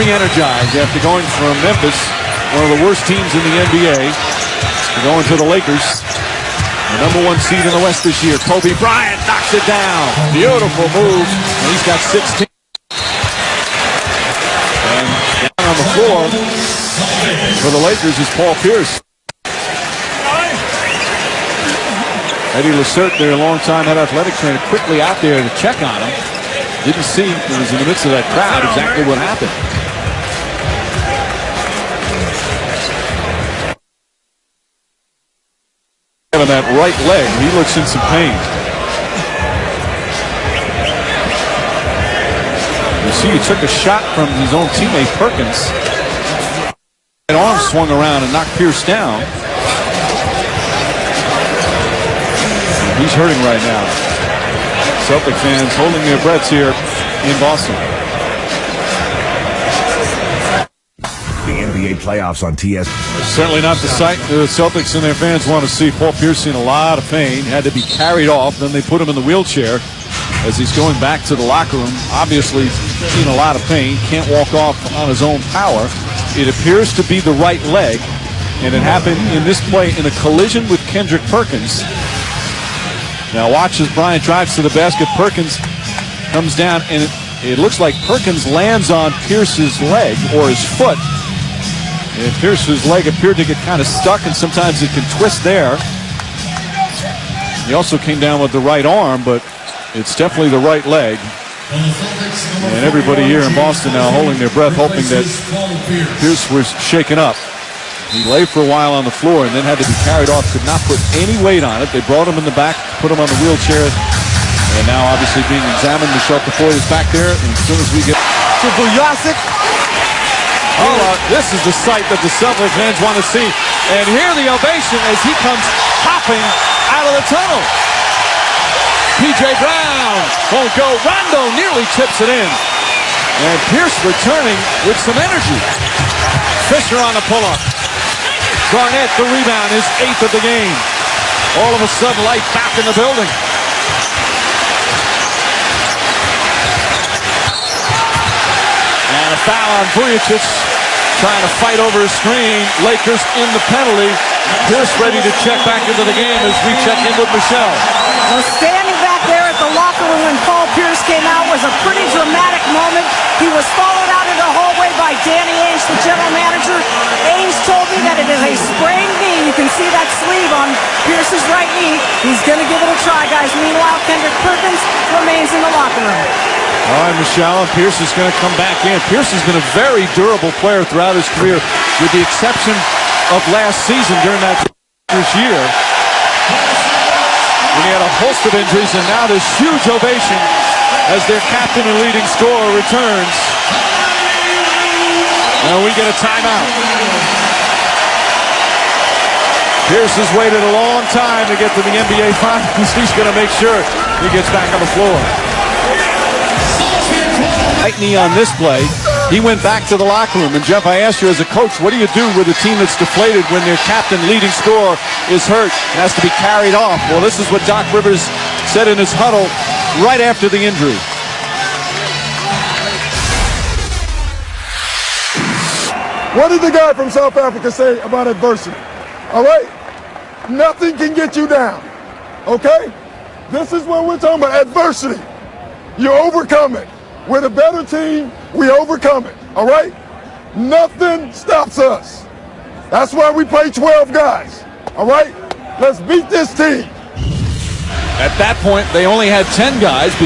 re-energized after going from Memphis, one of the worst teams in the NBA, to going to the Lakers. The #1 seed in the West this year. Kobe Bryant knocks it down. Beautiful move. And he's got 16. And down on the floor for the Lakers is Paul Pierce. Eddie Lacerte, their longtime head athletic trainer, quickly out there to check on him. Didn't see, it was in the midst of that crowd, exactly what happened. On that right leg, he looks in some pain. You see, he took a shot from his own teammate Perkins. That arm swung around and knocked Pierce down. He's hurting right now. Celtic fans holding their breaths here in Boston. The NBA playoffs on TS. Certainly not the sight the Celtics and their fans want to see. Paul Pierce in a lot of pain, had to be carried off. Then they put him in the wheelchair as he's going back to the locker room. Obviously in a lot of pain, can't walk off on his own power. It appears to be the right leg, and it happened in this play in a collision with Kendrick Perkins. Now watch as Bryant drives to the basket. Perkins comes down, and it looks like Perkins lands on Pierce's leg or his foot. And Pierce's leg appeared to get kind of stuck, and sometimes it can twist there. He also came down with the right arm, but it's definitely the right leg. And everybody here in Boston now holding their breath, hoping that Pierce was shaken up. He lay for a while on the floor and then had to be carried off, could not put any weight on it. They brought him in the back, put him on the wheelchair, and now obviously being examined. Michelle Tafoya is back there, and as soon as we get to Vujasic. This is the sight that the Celtics fans want to see. And hear the ovation as he comes hopping out of the tunnel. P.J. Brown won't go. Rondo nearly tips it in. And Pierce returning with some energy. Fisher on the pull-up. Garnett, the rebound, his 8th of the game. All of a sudden, light back in the building. And a foul on Vujicic, trying to fight over his screen. Lakers in the penalty. Pierce ready to check back into the game as we check in with Michelle. Well, standing back there at the locker room when Paul Pierce came out was a pretty dramatic moment. He was followed out in the hallway by Danny Ainge, the general manager. Ainge told me that it is a sprained knee. You can see that sleeve on Pierce's right knee. He's going to give it a try, guys. Meanwhile, Kendrick Perkins remains in the locker room. All right, Michelle, Pierce is going to come back in. Pierce has been a very durable player throughout his career, with the exception of last season during that year, when he had a host of injuries, and now this huge ovation as their captain and leading scorer returns. And we get a timeout. Pierce has waited a long time to get to the NBA Finals. He's going to make sure he gets back on the floor. Right knee on this play. He went back to the locker room. And Jeff, I asked you as a coach, what do you do with a team that's deflated when their captain, leading scorer, is hurt and has to be carried off? Well, this is what Doc Rivers said in his huddle right after the injury. What did the guy from South Africa say about adversity? All right? Nothing can get you down. Okay? This is what we're talking about, adversity. You overcome it. We're the better team. We overcome it. All right? Nothing stops us. That's why we play 12 guys. All right? Let's beat this team. At that point, they only had 10 guys.